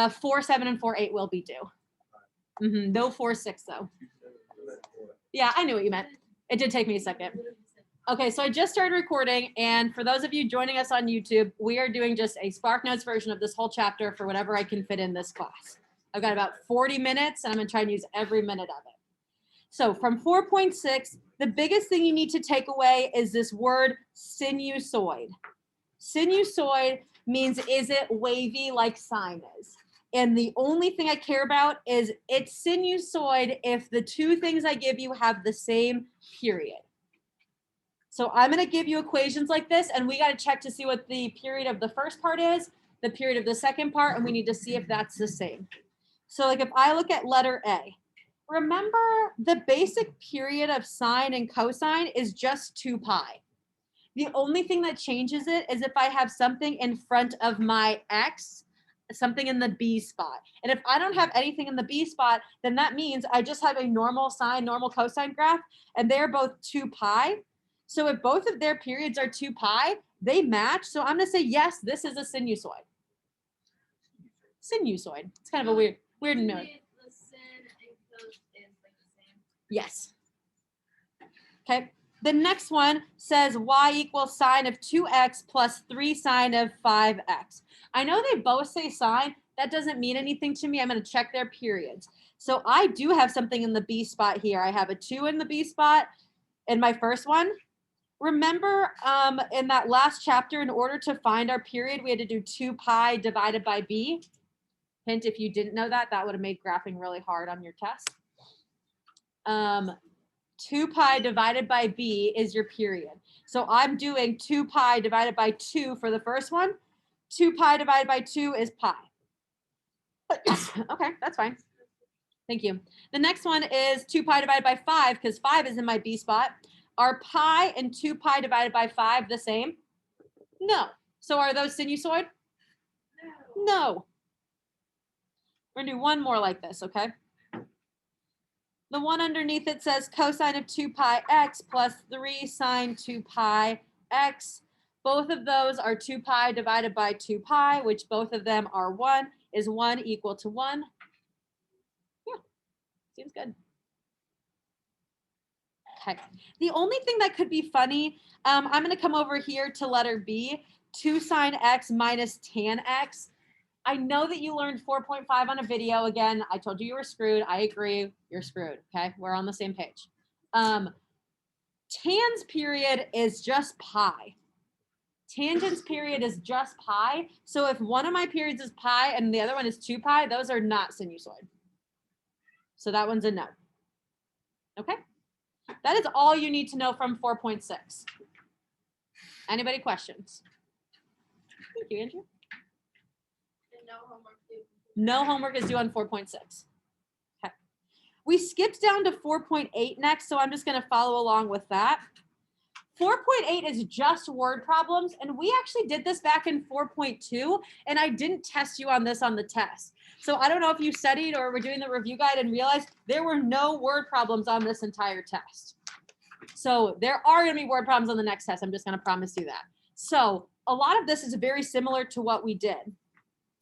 4, 7, and 4, 8 will be due. No 4, 6 though. Yeah, I knew what you meant. It did take me a second. Okay, so I just started recording, and for those of you joining us on YouTube, we are doing just a SparkNotes version of this whole chapter for whatever I can fit in this class. I've got about 40 minutes, and I'm going to try and use every minute of it. So from 4.6, the biggest thing you need to take away is this word sinusoid. Sinusoid means is it wavy like sine is? And the only thing I care about is it's sinusoid if the two things I give you have the same period. So I'm going to give you equations like this, and we got to check to see what the period of the first part is, the period of the second part, and we need to see if that's the same. So like if I look at letter A, remember the basic period of sine and cosine is just 2 pi. The only thing that changes it is if I have something in front of my x, something in the B spot. And if I don't have anything in the B spot, then that means I just have a normal sine, normal cosine graph, and they're both 2 pi. So if both of their periods are 2 pi, they match. So I'm going to say, yes, this is a sinusoid. Sinusoid. It's kind of a weird note. Yes. Okay. The next one says y equals sine of 2x plus 3 sine of 5x. I know they both say sine. That doesn't mean anything to me. I'm going to check their periods. So I do have something in the B spot here. I have a 2 in the B spot in my first one. Remember in that last chapter, in order to find our period, we had to do 2 pi divided by b. Hint, if you didn't know that, that would have made graphing really hard on your test. 2 pi divided by b is your period. So I'm doing 2 pi divided by 2 for the first one. 2 pi divided by 2 is pi. Okay, that's fine. Thank you. The next one is 2 pi divided by 5 because 5 is in my B spot. Are pi and 2 pi divided by 5 the same? No. So are those sinusoid? No. We're going to do one more like this, okay? The one underneath it says cosine of 2 pi x plus 3 sine 2 pi x. Both of those are 2 pi divided by 2 pi, which both of them are 1. Is 1 equal to 1? Yeah, seems good. Okay. The only thing that could be funny, I'm going to come over here to letter B, 2 sine x minus tan x. I know that you learned 4.5 on a video. Again, I told you you were screwed. I agree. You're screwed. Okay. We're on the same page. Tan's period is just pi. Tangent's period is just pi. So if one of my periods is pi and the other one is 2 pi, those are not sinusoid. So that one's a no. Okay. That is all you need to know from 4.6. Anybody questions? Thank you, Andrew. No homework due. No homework is due on 4.6. Okay. We skipped down to 4.8 next, so I'm just going to follow along with that. 4.8 is just word problems, and we actually did this back in 4.2, and I didn't test you on this on the test. So I don't know if you studied or were doing the review guide and realized there were no word problems on this entire test. So there are going to be word problems on the next test. I'm just going to promise you that. So a lot of this is very similar to what we did.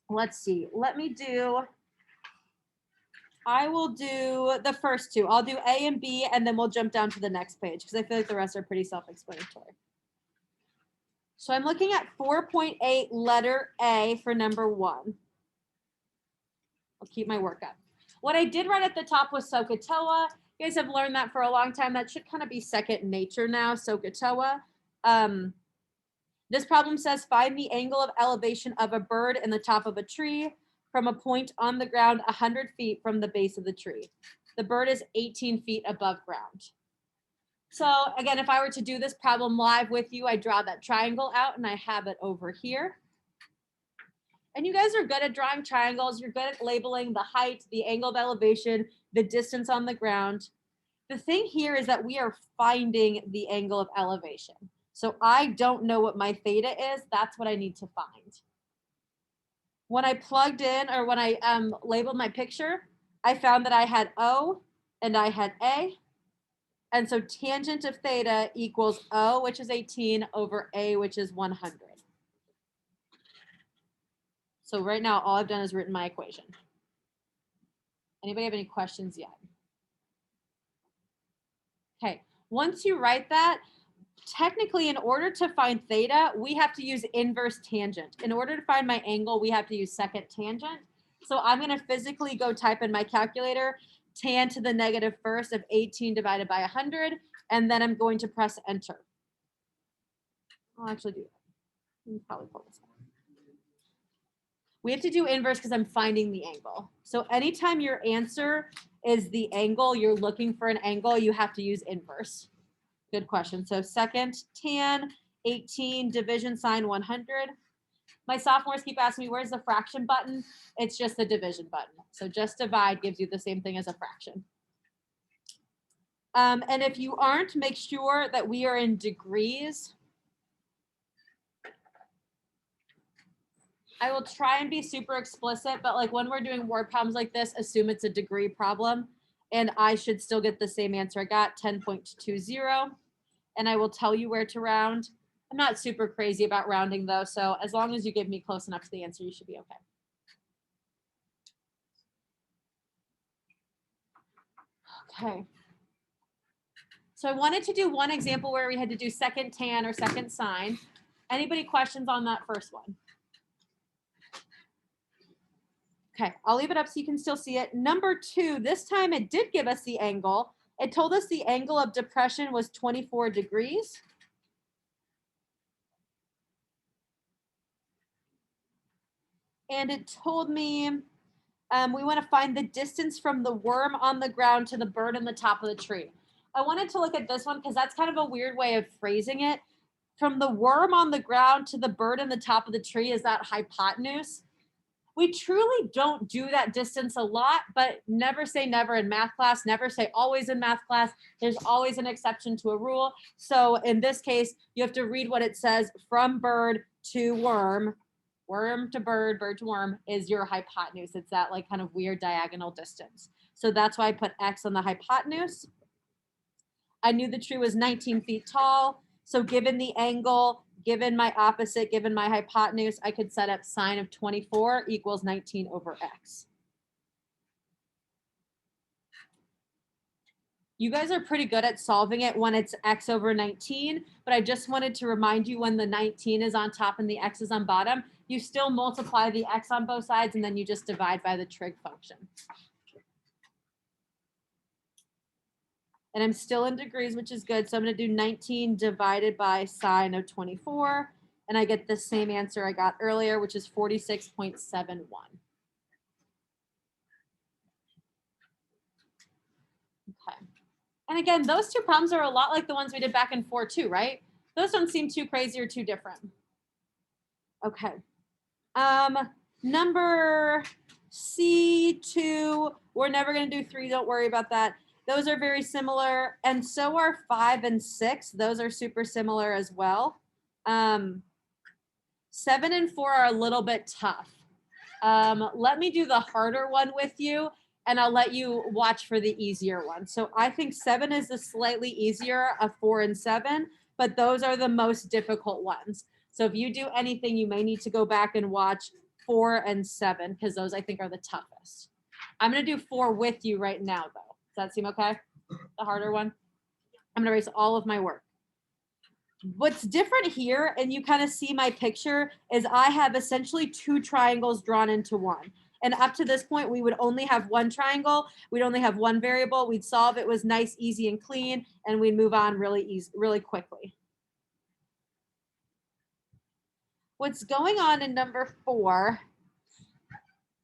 Let's see. I will do the first two. I'll do A and B, and then we'll jump down to the next page because I feel like the rest are pretty self-explanatory. So I'm looking at 4.8 letter A for number 1. I'll keep my work up. What I did right at the top was SOHCAHTOA. You guys have learned that for a long time. That should kind of be second nature now, SOHCAHTOA. This problem says find the angle of elevation of a bird in the top of a tree from a point on the ground 100 feet from the base of the tree. The bird is 18 feet above ground. So again, if I were to do this problem live with you, I draw that triangle out and I have it over here. And you guys are good at drawing triangles. You're good at labeling the height, the angle of elevation, the distance on the ground. The thing here is that we are finding the angle of elevation. So I don't know what my theta is. That's what I need to find. When I plugged in, or when I labeled my picture, I found that I had O and I had A. And so tangent of theta equals O, which is 18, over A, which is 100. So right now, all I've done is written my equation. Anybody have any questions yet? Okay, once you write that, technically in order to find theta, we have to use inverse tangent. In order to find my angle, we have to use second tangent. So I'm going to physically go type in my calculator, tan to the negative first of 18 divided by 100, and then I'm going to press enter. I'll actually do that. Let me probably pull this up. We have to do inverse because I'm finding the angle. So anytime your answer is the angle, you're looking for an angle, you have to use inverse. Good question. So second tan 18 division sign 100. My sophomores keep asking me, where's the fraction button? It's just the division button. So just divide gives you the same thing as a fraction. And if you aren't, make sure that we are in degrees. I will try and be super explicit, but like when we're doing word problems like this, assume it's a degree problem. And I should still get the same answer I got, 10.20. And I will tell you where to round. I'm not super crazy about rounding though, so as long as you give me close enough to the answer, you should be okay. Okay. So I wanted to do one example where we had to do second tan or second sine. Anybody questions on that first one? Okay, I'll leave it up so you can still see it. Number 2, this time it did give us the angle. It told us the angle of depression was 24 degrees. And it told me we want to find the distance from the worm on the ground to the bird on the top of the tree. I wanted to look at this one because that's kind of a weird way of phrasing it. From the worm on the ground to the bird on the top of the tree is that hypotenuse. We truly don't do that distance a lot, but never say never in math class, never say always in math class. There's always an exception to a rule. So in this case, you have to read what it says, from bird to worm. Worm to bird, bird to worm is your hypotenuse. It's that like kind of weird diagonal distance. So that's why I put X on the hypotenuse. I knew the tree was 19 feet tall. So given the angle, given my opposite, given my hypotenuse, I could set up sine of 24 equals 19 over X. You guys are pretty good at solving it when it's X over 19, but I just wanted to remind you when the 19 is on top and the X is on bottom, you still multiply the X on both sides and then you just divide by the trig function. And I'm still in degrees, which is good. So I'm going to do 19 divided by sine of 24. And I get the same answer I got earlier, which is 46.71. Okay. And again, those two problems are a lot like the ones we did back in 4-2, right? Those don't seem too crazy or too different. Okay. Number C2, we're never going to do 3. Don't worry about that. Those are very similar. And so are 5 and 6. Those are super similar as well. 7 and 4 are a little bit tough. Let me do the harder one with you, and I'll let you watch for the easier one. So I think 7 is the slightly easier of 4 and 7, but those are the most difficult ones. So if you do anything, you may need to go back and watch 4 and 7, because those I think are the toughest. I'm going to do 4 with you right now, though. Does that seem okay? The harder one? I'm going to erase all of my work. What's different here, and you kind of see my picture, is I have essentially 2 triangles drawn into one. And up to this point, we would only have one triangle. We'd only have one variable. We'd solve. It was nice, easy, and clean, and we'd move on really quickly. What's going on in number 4,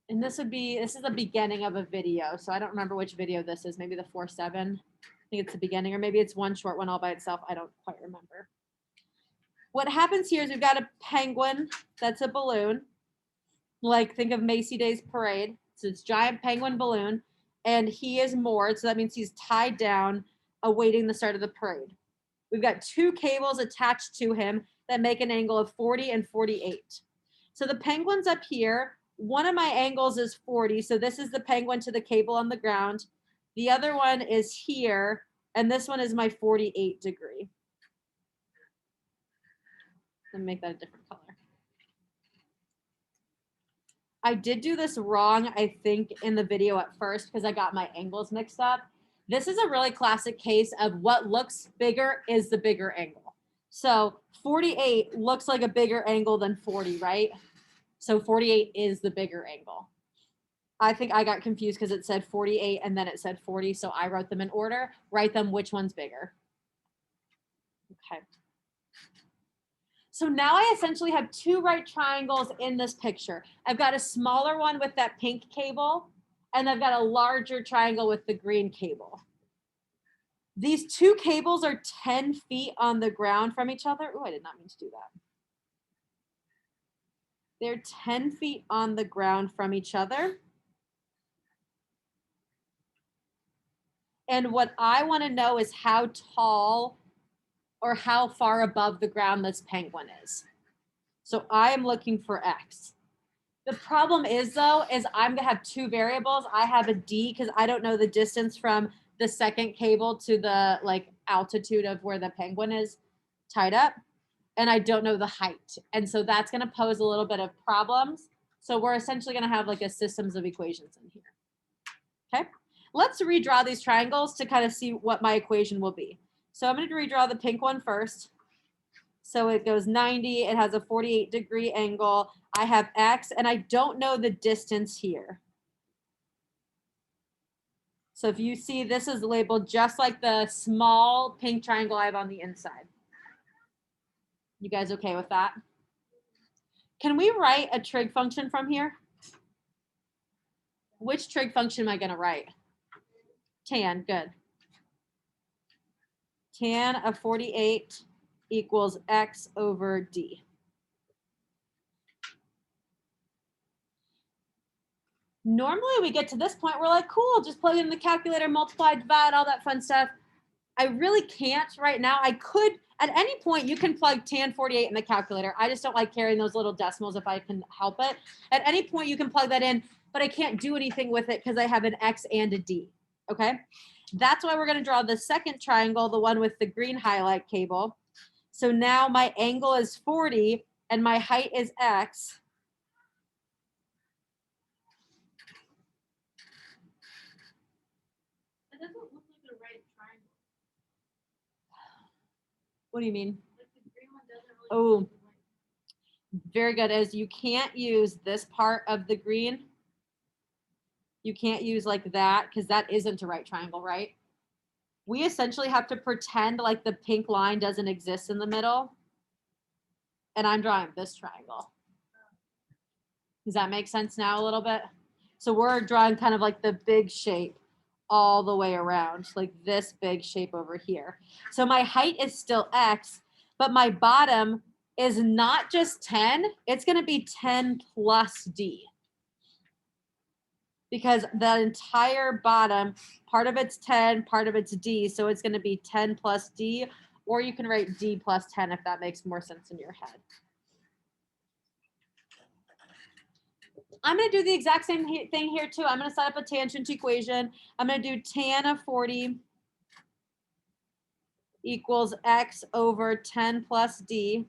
and this is the beginning of a video, so I don't remember which video this is, maybe the 4-7. I think it's the beginning, or maybe it's one short one all by itself. I don't quite remember. What happens here is we've got a penguin that's a balloon. Like, think of Macy Day's Parade. So it's giant penguin balloon, and he is moored, so that means he's tied down, awaiting the start of the parade. We've got 2 cables attached to him that make an angle of 40 and 48. So the penguin's up here. One of my angles is 40, so this is the penguin to the cable on the ground. The other one is here, and this one is my 48 degree. Let me make that a different color. I did do this wrong, I think, in the video at first because I got my angles mixed up. This is a really classic case of what looks bigger is the bigger angle. So 48 looks like a bigger angle than 40, right? So 48 is the bigger angle. I think I got confused because it said 48 and then it said 40, so I wrote them in order. Write them which one's bigger. Okay. So now I essentially have two right triangles in this picture. I've got a smaller one with that pink cable, and I've got a larger triangle with the green cable. These two cables are 10 feet on the ground from each other. Oh, I did not mean to do that. They're 10 feet on the ground from each other. And what I want to know is how tall or how far above the ground this penguin is. So I am looking for X. The problem is though, is I'm gonna have two variables. I have a D because I don't know the distance from the second cable to the like altitude of where the penguin is tied up. And I don't know the height. And so that's gonna pose a little bit of problems. So we're essentially gonna have like a systems of equations in here. Okay, let's redraw these triangles to kind of see what my equation will be. So I'm gonna redraw the pink one first. So it goes 90, it has a 48-degree angle. I have X, and I don't know the distance here. So if you see, this is labeled just like the small pink triangle I have on the inside. You guys okay with that? Can we write a trig function from here? Which trig function am I gonna write? Tan, good. Tan of 48 equals X over D. Normally we get to this point, we're like, cool, just plug in the calculator, multiply, divide, all that fun stuff. I really can't right now. I could, at any point, you can plug tan 48 in the calculator. I just don't like carrying those little decimals if I can help it. At any point, you can plug that in, but I can't do anything with it because I have an X and a D, okay? That's why we're gonna draw the second triangle, the one with the green highlight cable. So now my angle is 40 and my height is X. It doesn't look like the right triangle. What do you mean? Like the green one doesn't really Oh, very good. As you can't use this part of the green. You can't use like that because that isn't a right triangle, right? We essentially have to pretend like the pink line doesn't exist in the middle. And I'm drawing this triangle. Does that make sense now a little bit? So we're drawing kind of like the big shape all the way around, like this big shape over here. So my height is still X, but my bottom is not just 10, it's going to be 10 plus D. Because the entire bottom, part of it's 10, part of it's D, so it's going to be 10 plus D, or you can write D plus 10 if that makes more sense in your head. I'm going to do the exact same thing here too. I'm going to set up a tangent equation. I'm going to do tan of 40 equals X over 10 plus D.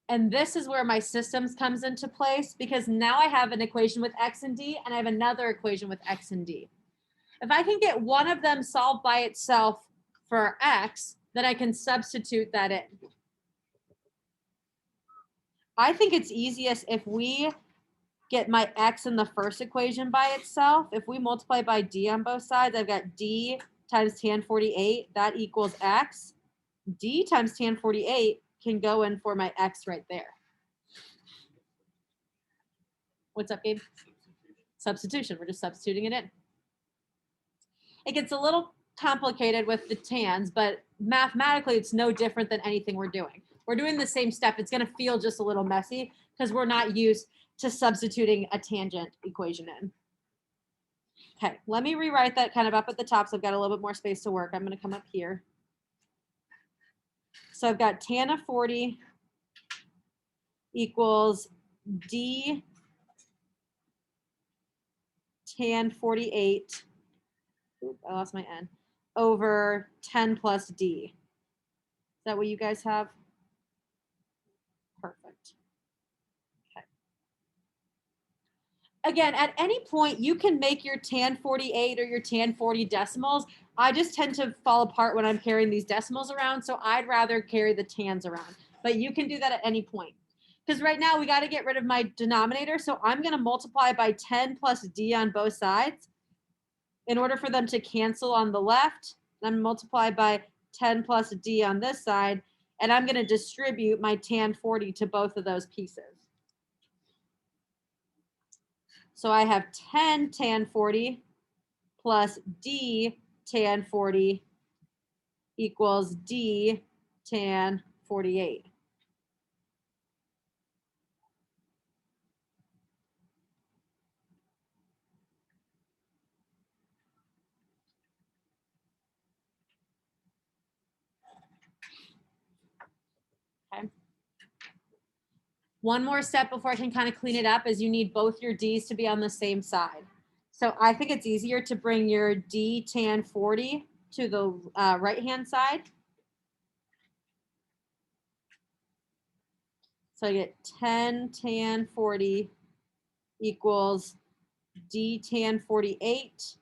And this is where my systems comes into place because now I have an equation with X and D and I have another equation with X and D. If I can get one of them solved by itself for X, then I can substitute that in. I think it's easiest if we get my X in the first equation by itself. If we multiply by D on both sides, I've got D times tan 48, that equals X. D times tan 48 can go in for my X right there. What's up, Gabe? Substitution. We're just substituting it in. It gets a little complicated with the tans, but mathematically, it's no different than anything we're doing. We're doing the same step. It's going to feel just a little messy because we're not used to substituting a tangent equation in. Okay, let me rewrite that kind of up at the top so I've got a little bit more space to work. I'm going to come up here. So I've got tan of 40 equals D tan 48. Oop, I lost my N. Over 10 plus D. Is that what you guys have? Perfect. Okay. Again, at any point, you can make your tan 48 or your tan 40 decimals. I just tend to fall apart when I'm carrying these decimals around, so I'd rather carry the tans around. But you can do that at any point. Because right now, we got to get rid of my denominator, so I'm going to multiply by 10 plus d on both sides. In order for them to cancel on the left, I'm going to multiply by 10 plus d on this side, and I'm going to distribute my tan 40 to both of those pieces. So I have 10 tan 40 plus d tan 40 equals d tan 48. Okay. One more step before I can kind of clean it up is you need both your d's to be on the same side. So I think it's easier to bring your d tan 40 to the right-hand side. So I get 10 tan 40 equals d tan 48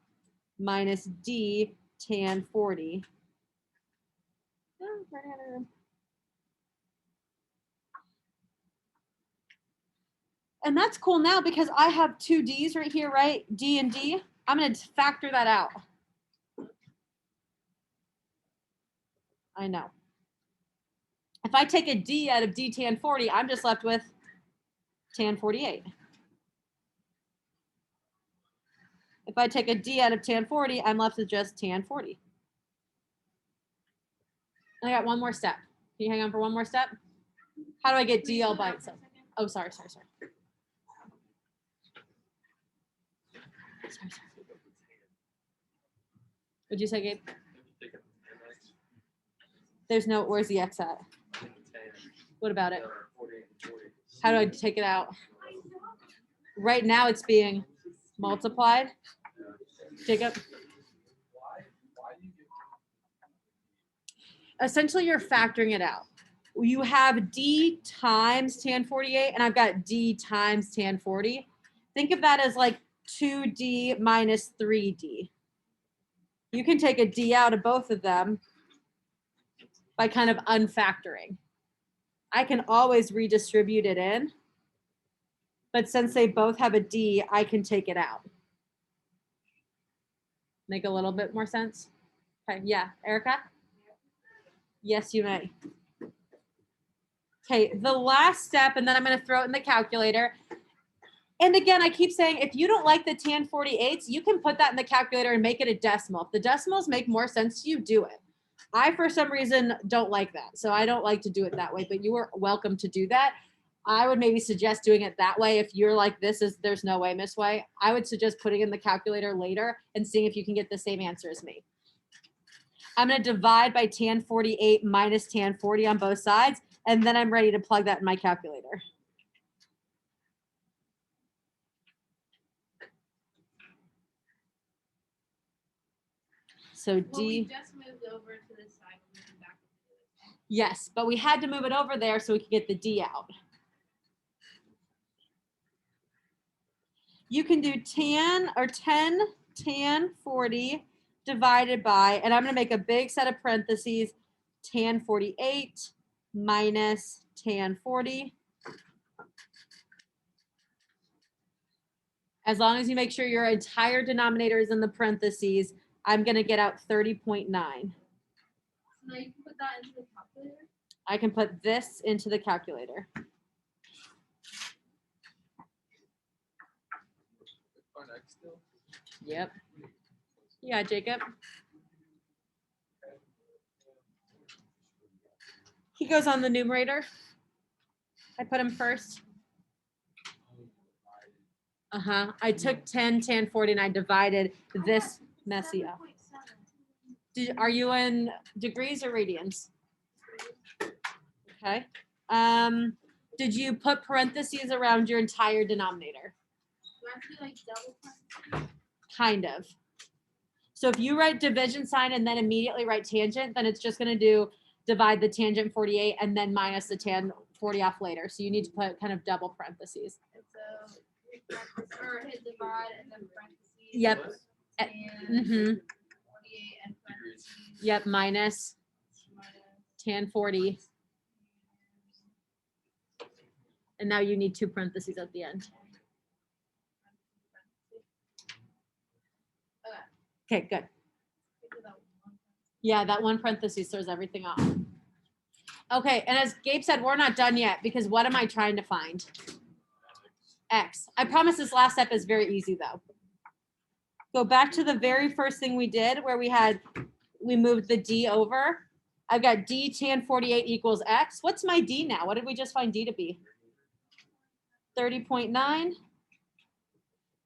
minus d tan 40. And that's cool now because I have two d's right here, right? D and D. I'm going to factor that out. I know. If I take a d out of d tan 40, I'm just left with tan 48. If I take a d out of tan 40, I'm left with just tan 40. And I got one more step. Can you hang on for one more step? How do I get d all by itself? Oh, sorry. What'd you say, Gabe? There's no, where's the x at? What about it? How do I take it out? Right now it's being multiplied. Jacob? Essentially, you're factoring it out. You have d times tan 48, and I've got d times tan 40. Think of that as like 2d minus 3d. You can take a d out of both of them by kind of unfactoring. I can always redistribute it in, but since they both have a d, I can take it out. Make a little bit more sense? Okay, yeah, Erica? Yes, you may. Okay, the last step, and then I'm going to throw it in the calculator. And again, I keep saying, if you don't like the tan 48s, you can put that in the calculator and make it a decimal. If the decimals make more sense to you, do it. I, for some reason, don't like that. So I don't like to do it that way, but you are welcome to do that. I would maybe suggest doing it that way. If you're like, there's no way, Miss Way, I would suggest putting in the calculator later and seeing if you can get the same answer as me. I'm going to divide by tan 48 minus tan 40 on both sides, and then I'm ready to plug that in my calculator. So Well, we just moved over to this side. Back. Yes, but we had to move it over there so we could get the D out. You can do 10 tan 40 divided by, and I'm going to make a big set of parentheses, tan 48 minus tan 40. As long as you make sure your entire denominator is in the parentheses, I'm going to get out 30.9. Now you can put that into the calculator? I can put this into the calculator. Yep. Yeah, Jacob. He goes on the numerator. I put him first. I took 10, tan 40, and I divided this messy up. Are you in degrees or radians? Okay. Did you put parentheses around your entire denominator? Do I have to do like double? Kind of. So if you write division sign and then immediately write tangent, then it's just going to do divide the tangent 48 and then minus the tan 40 off later. So you need to put kind of double parentheses. So or hit divide and then parentheses. Yep. And Mm-hmm. 48 and parentheses. Yep, minus tan 40. And now you need 2 parentheses at the end. Okay, good. Yeah, that 1 parenthesis throws everything off. Okay, and as Gabe said, we're not done yet because what am I trying to find? X. I promise this last step is very easy though. Go back to the very first thing we did where we moved the D over. I've got D tan 48 equals X. What's my D now? What did we just find D to be? 30.9.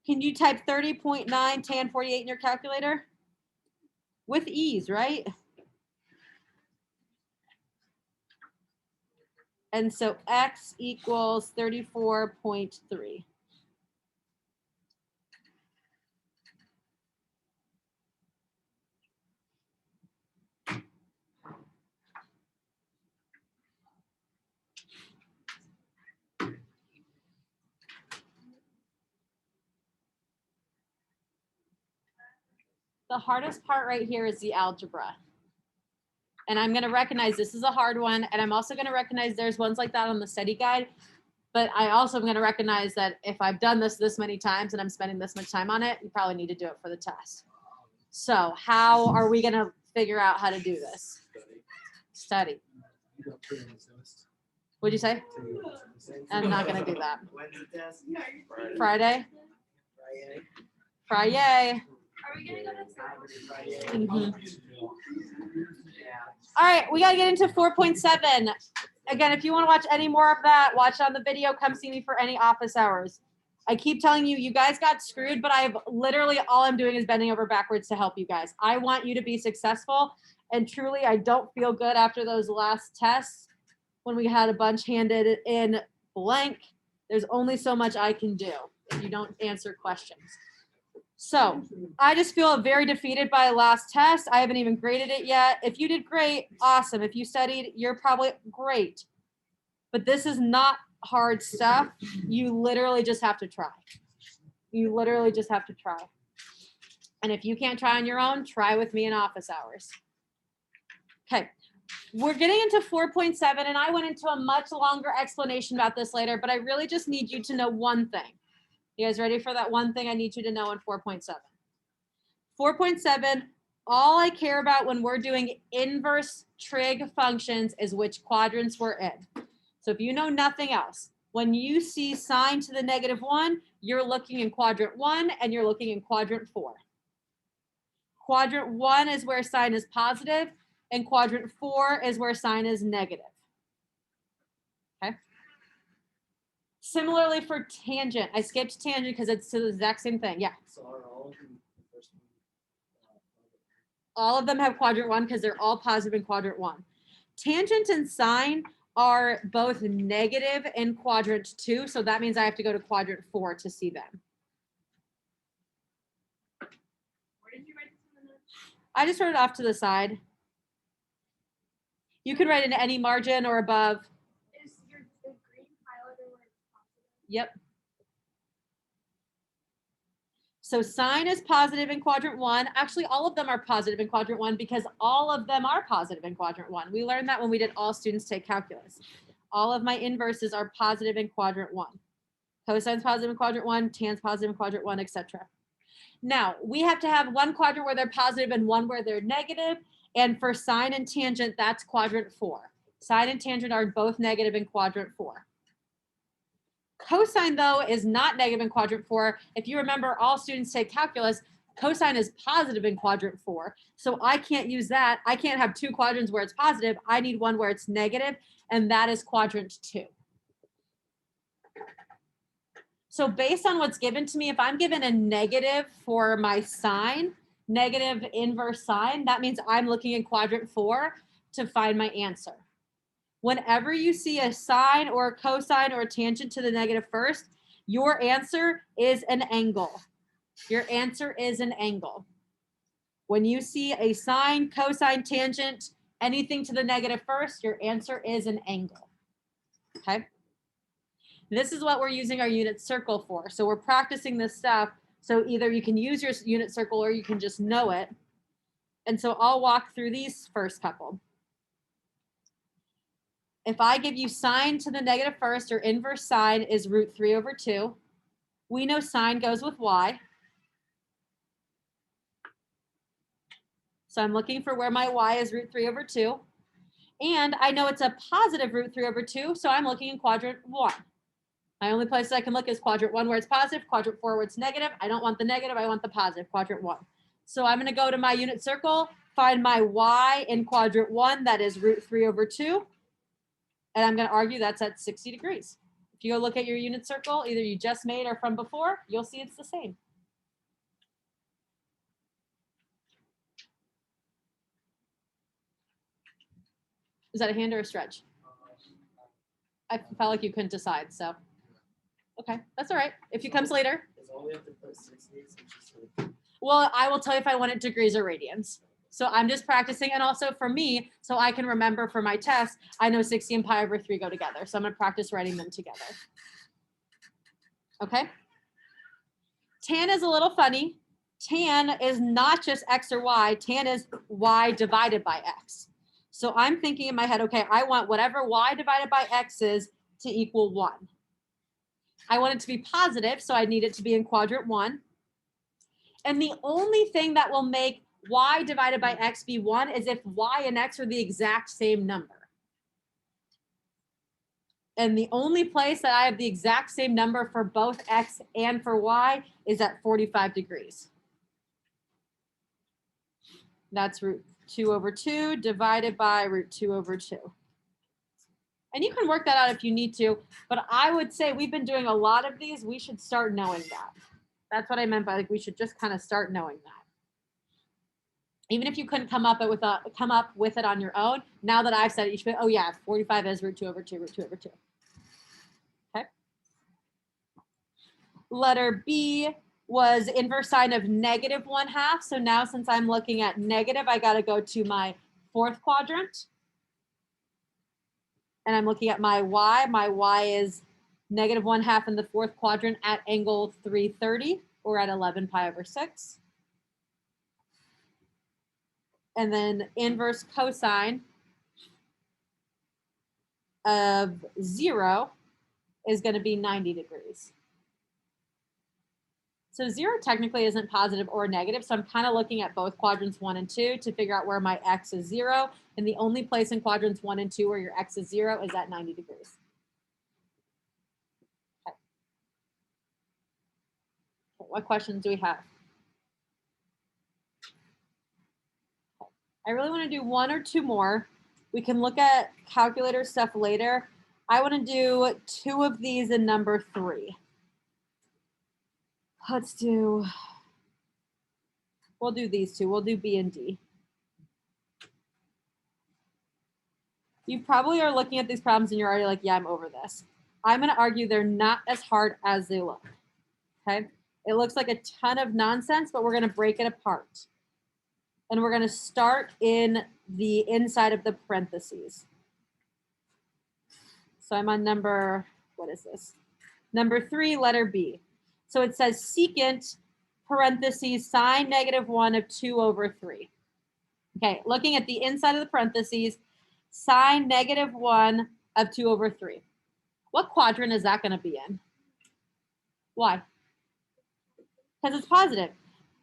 Can you type 30.9 tan 48 in your calculator? With ease, right? And so X equals 34.3. The hardest part right here is the algebra. And I'm going to recognize this is a hard one. And I'm also going to recognize there's ones like that on the study guide. But I also am going to recognize that if I've done this many times and I'm spending this much time on it, you probably need to do it for the test. So how are we going to figure out how to do this? Study. What'd you say? I'm not going to do that. Friday? Friday. Are we gonna go to science? All right, we got to get into 4.7. Again, if you want to watch any more of that, watch it on the video. Come see me for any office hours. I keep telling you, you guys got screwed, but I've literally all I'm doing is bending over backwards to help you guys. I want you to be successful. And truly, I don't feel good after those last tests when we had a bunch handed in blank. There's only so much I can do if you don't answer questions. So I just feel very defeated by the last test. I haven't even graded it yet. If you did great, awesome. If you studied, you're probably great. But this is not hard stuff. You literally just have to try. You literally just have to try. And if you can't try on your own, try with me in office hours. Okay. We're getting into 4.7, and I went into a much longer explanation about this later, but I really just need you to know one thing. You guys ready for that one thing I need you to know in 4.7? 4.7, all I care about when we're doing inverse trig functions is which quadrants we're in. So if you know nothing else, when you see sine to the -1, you're looking in quadrant 1 and you're looking in quadrant 4. Quadrant 1 is where sine is positive and quadrant 4 is where sine is negative. Okay. Similarly for tangent, I skipped tangent because it's the exact same thing. Yeah. So are all of them the first one? All of them have quadrant 1 because they're all positive in quadrant 1. Tangent and sine are both negative in quadrant 2. So that means I have to go to quadrant 4 to see them. Where did you write this in the notes? I just wrote it off to the side. You could write in any margin or above. Is your the green highlighter where it's positive? Yep. So sine is positive in quadrant 1. Actually, all of them are positive in quadrant 1 because all of them are positive in quadrant 1. We learned that when we did all students take calculus. All of my inverses are positive in quadrant 1. Cosine's positive in quadrant 1, tan's positive in quadrant 1, etc. Now, we have to have one quadrant where they're positive and one where they're negative. And for sine and tangent, that's quadrant 4. Sine and tangent are both negative in quadrant 4. Cosine, though, is not negative in quadrant 4. If you remember, all students take calculus. Cosine is positive in quadrant 4. So I can't use that. I can't have 2 quadrants where it's positive. I need one where it's negative, and that is quadrant 2. So based on what's given to me, if I'm given a negative for my sine, negative inverse sine, that means I'm looking in quadrant 4 to find my answer. Whenever you see a sine or a cosine or a tangent to the negative first, your answer is an angle. Your answer is an angle. When you see a sine, cosine, tangent, anything to the negative first, your answer is an angle. okay? This is what we're using our unit circle for. So we're practicing this stuff. So either you can use your unit circle or you can just know it. And so I'll walk through these first couple. If I give you sine to the negative first, or inverse sine is root 3 over 2. We know sine goes with y. So I'm looking for where my y is root 3 over 2. And I know it's a positive root 3 over 2, so I'm looking in quadrant 1. My only place I can look is quadrant 1 where it's positive, quadrant 4 where it's negative. I don't want the negative, I want the positive, quadrant 1. So I'm going to go to my unit circle, find my y in quadrant 1, that is root 3 over 2. And I'm going to argue that's at 60 degrees. If you go look at your unit circle, either you just made or from before, you'll see it's the same. Is that a hand or a stretch? I felt like you couldn't decide, so. Okay, that's all right. If it comes later. Is all we have to put 60 since it's like- Well, I will tell you if I want it degrees or radians. So I'm just practicing. And also for me, so I can remember for my test, I know 60 and pi over 3 go together. So I'm going to practice writing them together. Okay. Tan is a little funny. Tan is not just x or y. Tan is y divided by x. So I'm thinking in my head, okay, I want whatever y divided by x is to equal 1. I want it to be positive, so I need it to be in quadrant 1. And the only thing that will make y divided by x be 1 is if y and x are the exact same number. And the only place that I have the exact same number for both x and for y is at 45 degrees. That's root 2 over 2 divided by root 2 over 2. And you can work that out if you need to, but I would say we've been doing a lot of these. We should start knowing that. That's what I meant by like we should just kind of start knowing that. Even if you couldn't come up with it on your own, now that I've said it, you should be, oh yeah, 45 is root 2 over 2, root 2 over 2. Okay. Letter B was inverse sine of negative 1/2. So now since I'm looking at negative, I got to go to my fourth quadrant. And I'm looking at my y. My y is negative 1/2 in the fourth quadrant at angle 330, or at 11 pi over 6. And then inverse cosine of 0 is going to be 90 degrees. So 0 technically isn't positive or negative, so I'm kind of looking at both quadrants 1 and 2 to figure out where my x is 0. And the only place in quadrants 1 and 2 where your x is 0 is at 90 degrees. Okay. What questions do we have? I really want to do 1 or 2 more. We can look at calculator stuff later. I want to do 2 of these in number 3. We'll do these 2. We'll do B and D. You probably are looking at these problems and you're already like, yeah, I'm over this. I'm going to argue they're not as hard as they look. Okay. It looks like a ton of nonsense, but we're going to break it apart. And we're going to start in the inside of the parentheses. So I'm on number, what is this? Number 3, letter B. So it says secant parentheses sine negative 1 of 2 over 3. Okay, looking at the inside of the parentheses, sine negative 1 of 2 over 3. What quadrant is that going to be in? Why? Because it's positive.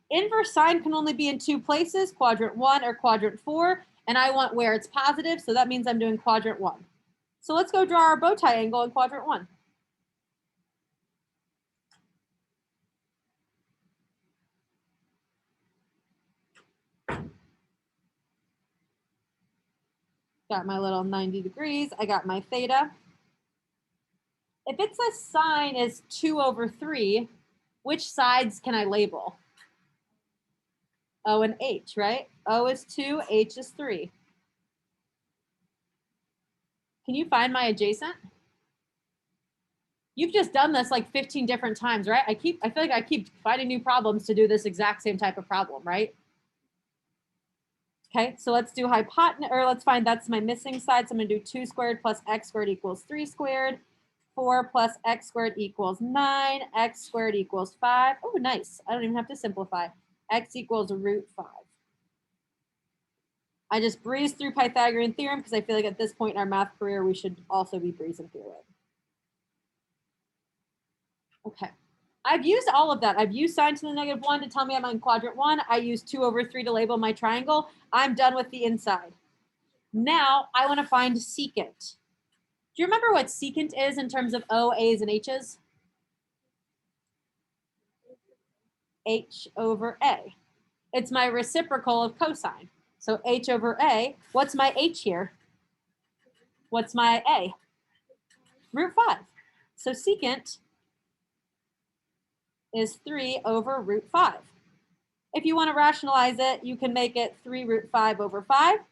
Inverse sine can only be in 2 places, quadrant 1 or quadrant 4, and I want where it's positive, so that means I'm doing quadrant 1. So let's go draw our bow tie angle in quadrant 1. Got my little 90 degrees. I got my theta. If it says sine is 2 over 3, which sides can I label? O and H, right? O is 2, H is 3. Can you find my adjacent? You've just done this like 15 different times, right? I feel like I keep finding new problems to do this exact same type of problem, right? Okay, so let's do hypotenuse, or let's find that's my missing side. So I'm gonna do 2 squared plus x squared equals 3 squared. 4 plus x squared equals 9. X squared equals 5. Oh, nice. I don't even have to simplify. X equals root 5. I just breezed through Pythagorean theorem because I feel like at this point in our math career, we should also be breezing through it. Okay. I've used all of that. I've used sine to the -1 to tell me I'm on quadrant 1. I used 2/3 to label my triangle. I'm done with the inside. Now I want to find secant. Do you remember what secant is in terms of O, A's, and H's? H over A. It's my reciprocal of cosine. So H over A. What's my H here? What's my A? Root 5. So secant is 3 over root 5. If you want to rationalize it, you can make it 3 root 5 over 5.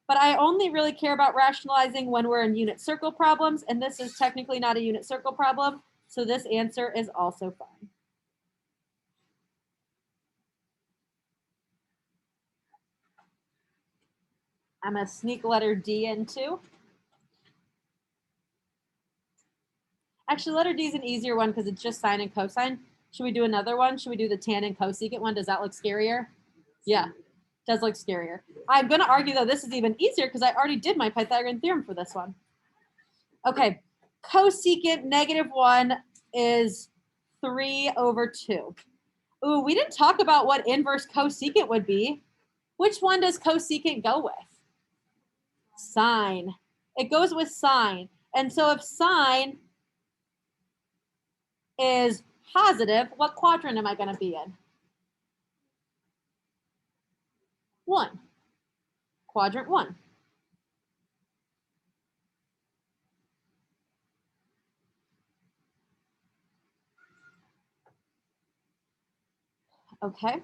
But I only really care about rationalizing when we're in unit circle problems, and this is technically not a unit circle problem, so this answer is also fine. I'm going to sneak letter D in too. Actually, letter D is an easier one because it's just sine and cosine. Should we do another one? Should we do the tan and cosecant one? Does that look scarier? Yeah, does look scarier. I'm going to argue, though, this is even easier because I already did my Pythagorean theorem for this one. Okay, cosecant -1 is 3 over 2. Ooh, we didn't talk about what inverse cosecant would be. Which one does cosecant go with? Sine. It goes with sine. And so if sine is positive, what quadrant am I going to be in? 1. Quadrant 1. Okay.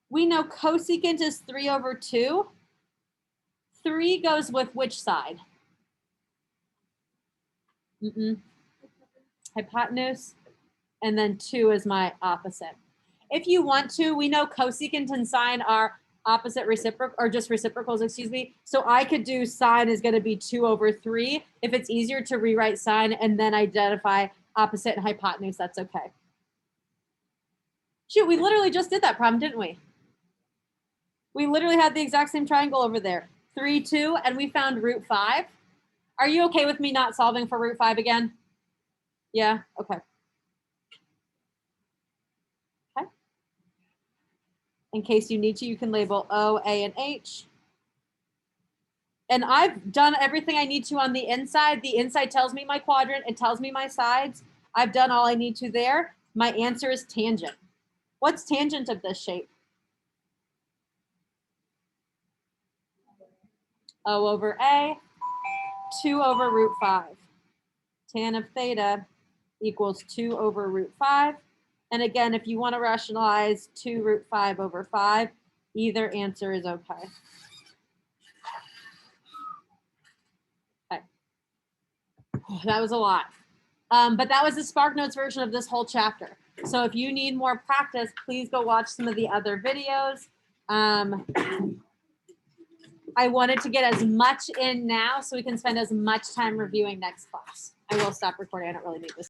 We know cosecant is 3 over 2. 3 goes with which side? Hypotenuse. And then 2 is my opposite. If you want to, we know cosecant and sine are opposite reciprocal, or just reciprocals, excuse me. So I could do sine is going to be 2 over 3. If it's easier to rewrite sine and then identify opposite and hypotenuse, that's okay. Shoot, we literally just did that problem, didn't we? We literally had the exact same triangle over there. 3, 2, and we found root 5. Are you okay with me not solving for root 5 again? Yeah, okay. Okay. In case you need to, you can label O, A, and H. And I've done everything I need to on the inside. The inside tells me my quadrant. It tells me my sides. I've done all I need to there. My answer is tangent. What's tangent of this shape? O over A, 2 over root 5. Tan of theta equals 2 over root 5. And again, if you want to rationalize 2 root 5 over 5, either answer is okay. Okay. Oh, that was a lot. But that was the SparkNotes version of this whole chapter. So if you need more practice, please go watch some of the other videos. I wanted to get as much in now so we can spend as much time reviewing next class. I will stop recording. I don't really need this.